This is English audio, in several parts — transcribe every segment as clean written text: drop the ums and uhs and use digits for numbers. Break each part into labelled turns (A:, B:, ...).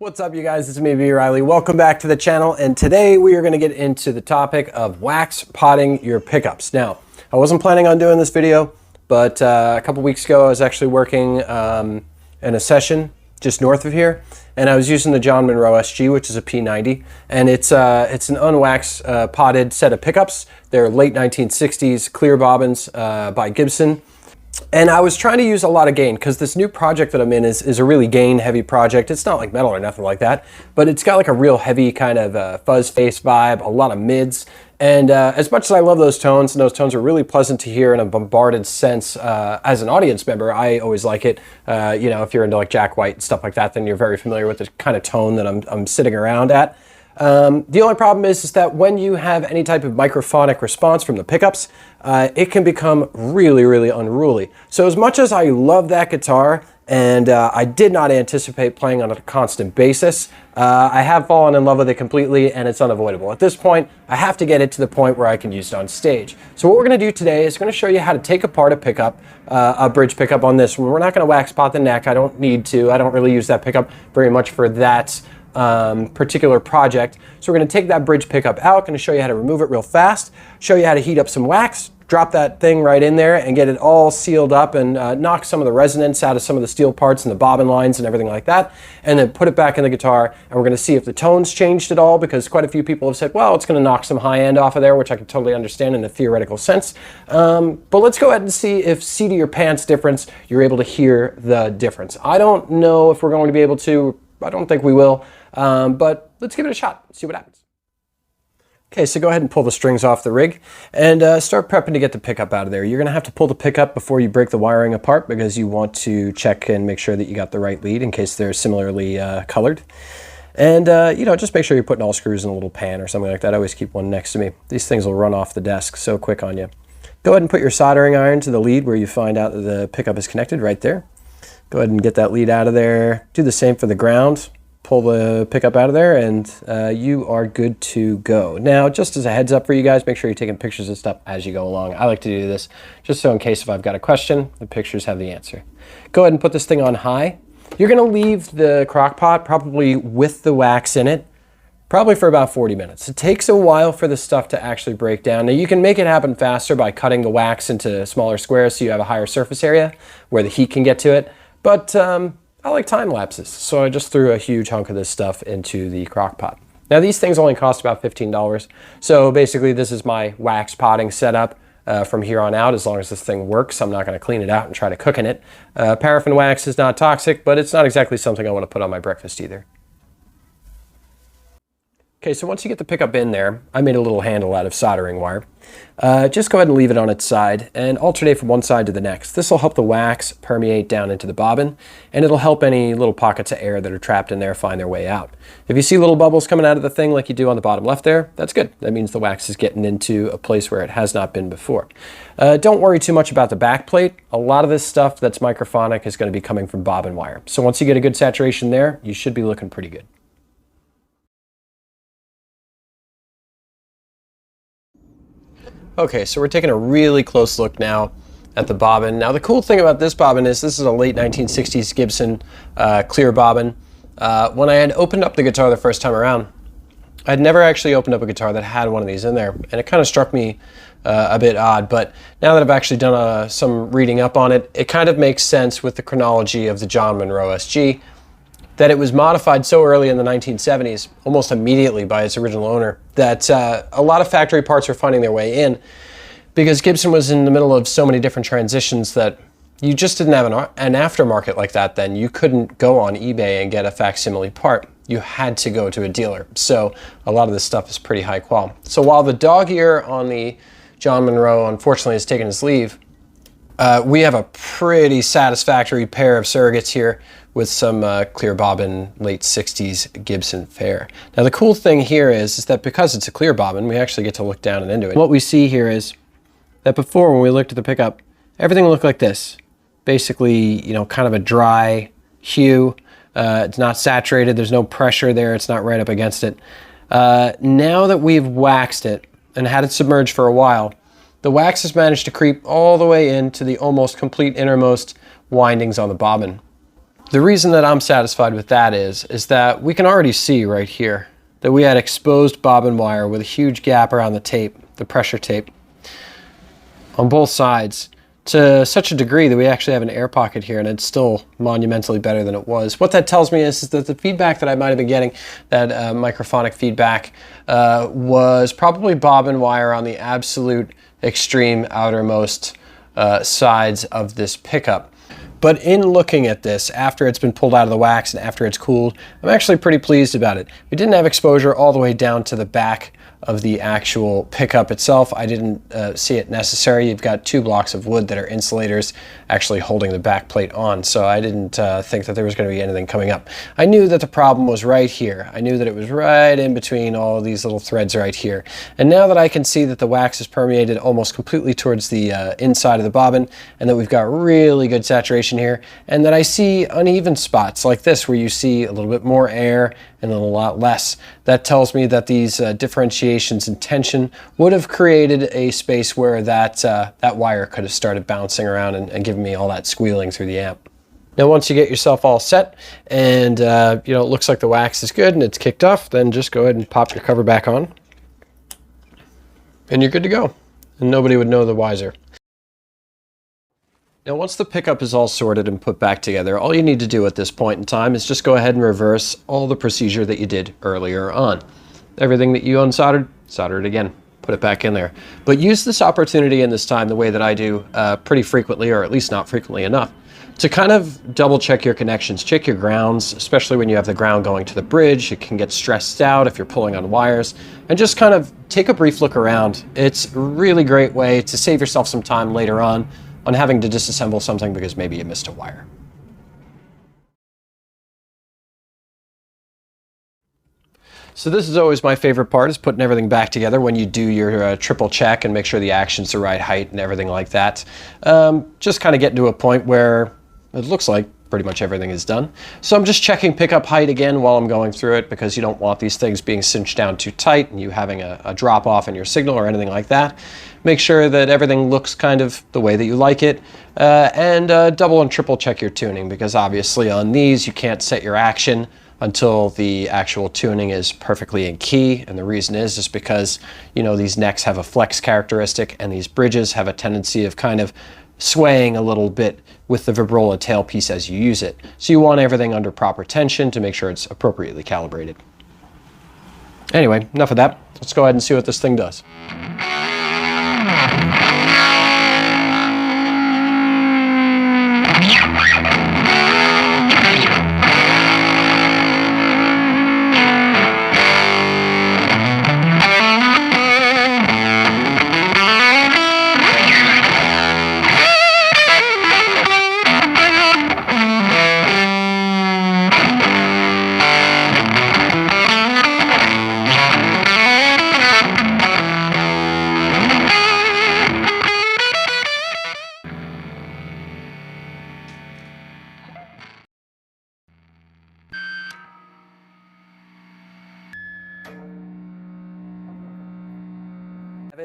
A: What's up, you guys? It's me, B. Riley. Welcome back to the channel, and today we are going to get into the topic of wax potting your pickups. Now, I wasn't planning on doing this video, but a couple weeks ago I was actually working in a session just north of here, and I was using the John Monroe SG, which is a P90, and it's an unwaxed potted set of pickups. They're late 1960s clear bobbins by Gibson. And I was trying to use a lot of gain because this new project that I'm in is a really gain heavy project. It's not like metal or nothing like that, but it's got like a real heavy kind of fuzz face vibe, a lot of mids. And as much as I love those tones, and those tones are really pleasant to hear in a bombarded sense as an audience member, I always like it. You know, if you're into like Jack White and stuff like that, then you're very familiar with the kind of tone that I'm sitting around at. The only problem is that when you have any type of microphonic response from the pickups, it can become really, really unruly. So as much as I love that guitar, and I did not anticipate playing on a constant basis, I have fallen in love with it completely, and it's unavoidable. At this point, I have to get it to the point where I can use it on stage. So what we're going to do today is going to show you how to take apart a pickup, a bridge pickup on this one. We're not going to wax pot the neck. I don't need to. I don't really use that pickup very much for that particular project. So we're going to take that bridge pickup out, going to show you how to remove it real fast, show you how to heat up some wax, drop that thing right in there and get it all sealed up and knock some of the resonance out of some of the steel parts and the bobbin lines and everything like that, and then put it back in the guitar, and we're going to see if the tones changed at all, because quite a few people have said, well, it's going to knock some high end off of there, which I can totally understand in a theoretical sense. But let's go ahead and see if seat of your pants difference, you're able to hear the difference. I don't know if we're going to be able to. I don't think we will. But let's give it a shot, see what happens. Okay, so go ahead and pull the strings off the rig and start prepping to get the pickup out of there. You're going to have to pull the pickup before you break the wiring apart, because you want to check and make sure that you got the right lead in case they're similarly colored. And you know, just make sure you're putting all screws in a little pan or something like that. I always keep one next to me. These things will run off the desk so quick on you. Go ahead and put your soldering iron to the lead where you find out that the pickup is connected right there. Go ahead and get that lead out of there. Do the same for the ground. Pull the pickup out of there, and you are good to go. Now, just as a heads up for you guys, make sure you're taking pictures of stuff as you go along. I like to do this just so in case if I've got a question, the pictures have the answer. Go ahead and put this thing on high. You're going to leave the crock pot probably with the wax in it, probably for about 40 minutes. It takes a while for the stuff to actually break down. Now, you can make it happen faster by cutting the wax into smaller squares so you have a higher surface area where the heat can get to it, but I like time lapses, so I just threw a huge hunk of this stuff into the crock pot. Now, these things only cost about $15, so basically this is my wax potting setup from here on out. As long as this thing works, I'm not going to clean it out and try to cook in it. Paraffin wax is not toxic, but it's not exactly something I want to put on my breakfast either. Okay, so once you get the pickup in there, I made a little handle out of soldering wire. Just go ahead and leave it on its side and alternate from one side to the next. This will help the wax permeate down into the bobbin, and it'll help any little pockets of air that are trapped in there find their way out. If you see little bubbles coming out of the thing like you do on the bottom left there, that's good. That means the wax is getting into a place where it has not been before. Don't worry too much about the back plate. A lot of this stuff that's microphonic is going to be coming from bobbin wire. So once you get a good saturation there, you should be looking pretty good. Okay, so we're taking a really close look now at the bobbin. Now, the cool thing about this bobbin is this is a late 1960s Gibson clear bobbin. When I had opened up the guitar the first time around, I'd never actually opened up a guitar that had one of these in there, and it kind of struck me a bit odd. But now that I've actually done some reading up on it, it kind of makes sense with the chronology of the John Monroe SG, that it was modified so early in the 1970s, almost immediately by its original owner, that a lot of factory parts are finding their way in, because Gibson was in the middle of so many different transitions that you just didn't have an aftermarket like that then. You couldn't go on eBay and get a facsimile part. You had to go to a dealer. So a lot of this stuff is pretty high quality. So while the dog ear on the John Monroe unfortunately has taken his leave, we have a pretty satisfactory pair of surrogates here with some clear bobbin late 60s Gibson fare. Now, the cool thing here is that because it's a clear bobbin, we actually get to look down and into it. What we see here is that before, when we looked at the pickup, everything looked like this. Basically, you know, kind of a dry hue. It's not saturated. There's no pressure there. It's not right up against it. Now that we've waxed it and had it submerged for a while, the wax has managed to creep all the way into the almost complete innermost windings on the bobbin. The reason that I'm satisfied with that is that we can already see right here that we had exposed bobbin wire with a huge gap around the tape, the pressure tape, on both sides, to such a degree that we actually have an air pocket here, and it's still monumentally better than it was. What that tells me is that the feedback that I might have been getting, that microphonic feedback, was probably bobbin wire on the absolute extreme outermost sides of this pickup. But in looking at this, after it's been pulled out of the wax and after it's cooled, I'm actually pretty pleased about it. We didn't have exposure all the way down to the back of the actual pickup itself. I didn't see it necessary. You've got 2 blocks of wood that are insulators actually holding the back plate on, so I didn't think that there was going to be anything coming up. I knew that the problem was right here. I knew that it was right in between all of these little threads right here. And now that I can see that the wax is permeated almost completely towards the inside of the bobbin, and that we've got really good saturation here, and that I see uneven spots like this where you see a little bit more air and then a lot less, that tells me that these differentiations in tension would have created a space where that wire could have started bouncing around and giving me all that squealing through the amp. Now once you get yourself all set and you know, it looks like the wax is good and it's kicked off, then just go ahead and pop your cover back on and you're good to go, and nobody would know the wiser. Now once the pickup is all sorted and put back together, all you need to do at this point in time is just go ahead and reverse all the procedure that you did earlier on. Everything that you unsoldered, solder it again, put it back in there. But use this opportunity in this time the way that I do pretty frequently, or at least not frequently enough, to kind of double check your connections, check your grounds, especially when you have the ground going to the bridge. It can get stressed out if you're pulling on wires, and just kind of take a brief look around. It's a really great way to save yourself some time later on having to disassemble something because maybe you missed a wire. So this is always my favorite part, is putting everything back together when you do your triple check and make sure the action's the right height and everything like that. Just kind of getting to a point where it looks like pretty much everything is done. So I'm just checking pickup height again while I'm going through it, because you don't want these things being cinched down too tight and you having a drop off in your signal or anything like that. Make sure that everything looks kind of the way that you like it, and double and triple check your tuning, because obviously on these you can't set your action until the actual tuning is perfectly in key. And the reason is just because, you know, these necks have a flex characteristic and these bridges have a tendency of kind of swaying a little bit with the vibrola tailpiece as you use it. So you want everything under proper tension to make sure it's appropriately calibrated. Anyway, enough of that. Let's go ahead and see what this thing does.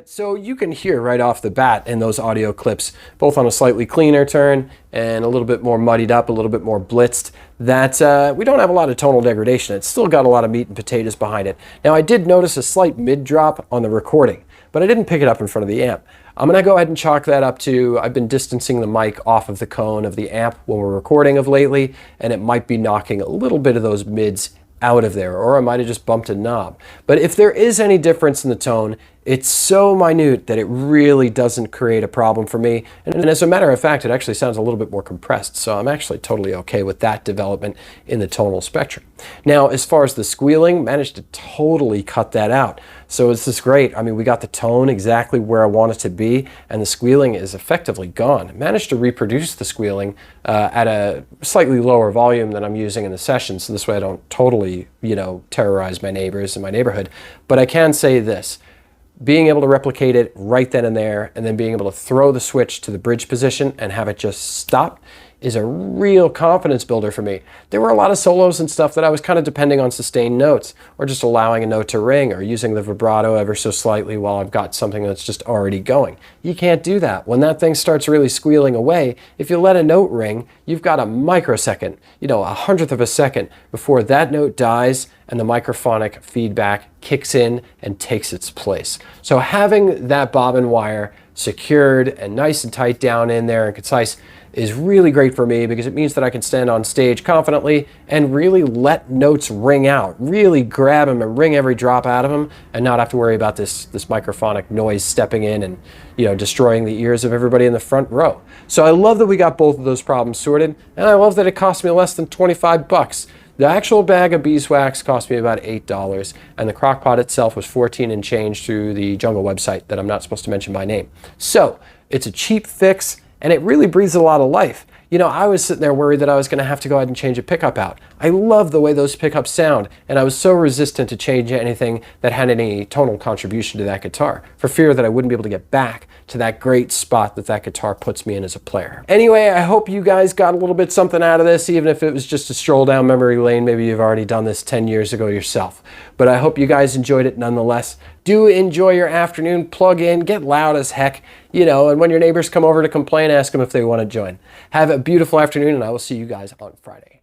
A: So you can hear right off the bat in those audio clips, both on a slightly cleaner turn and a little bit more muddied up, a little bit more blitzed, that we don't have a lot of tonal degradation. It's still got a lot of meat and potatoes behind it. Now I did notice a slight mid drop on the recording, but I didn't pick it up in front of the amp. I'm going to go ahead and chalk that up to, I've been distancing the mic off of the cone of the amp when we're recording of lately, and it might be knocking a little bit of those mids out of there, or I might have just bumped a knob. But if there is any difference in the tone, it's so minute that it really doesn't create a problem for me. And as a matter of fact, it actually sounds a little bit more compressed. So I'm actually totally okay with that development in the tonal spectrum. Now, as far as the squealing, managed to totally cut that out. So this is great. I mean, we got the tone exactly where I want it to be, and the squealing is effectively gone. Managed to reproduce the squealing at a slightly lower volume than I'm using in the session, so this way I don't totally, you know, terrorize my neighbors in my neighborhood. But I can say this. Being able to replicate it right then and there, and then being able to throw the switch to the bridge position and have it just stop, is a real confidence builder for me. There were a lot of solos and stuff that I was kind of depending on sustained notes, or just allowing a note to ring, or using the vibrato ever so slightly while I've got something that's just already going. You can't do that. When that thing starts really squealing away, if you let a note ring, you've got a microsecond, a 100th of a second before that note dies and the microphonic feedback kicks in and takes its place. So having that bobbin wire secured and nice and tight down in there and concise is really great for me, because it means that I can stand on stage confidently and really let notes ring out, really grab them and ring every drop out of them, and not have to worry about this microphonic noise stepping in and destroying the ears of everybody in the front row. So I love that we got both of those problems sorted, and I love that it cost me less than 25 bucks. The actual bag of beeswax cost me about $8, and the crockpot itself was 14 and change through the Jungle website that I'm not supposed to mention by name. So it's a cheap fix, and it really breathes a lot of life. I was sitting there worried that I was going to have to go ahead and change a pickup out. I love the way those pickups sound, and I was so resistant to change anything that had any tonal contribution to that guitar, for fear that I wouldn't be able to get back to that great spot that guitar puts me in as a player. Anyway, I hope you guys got a little bit something out of this, even if it was just a stroll down memory lane. Maybe you've already done this 10 years ago yourself. But I hope you guys enjoyed it nonetheless. Do enjoy your afternoon, plug in, get loud as heck, and when your neighbors come over to complain, ask them if they want to join. Have a beautiful afternoon, and I will see you guys on Friday.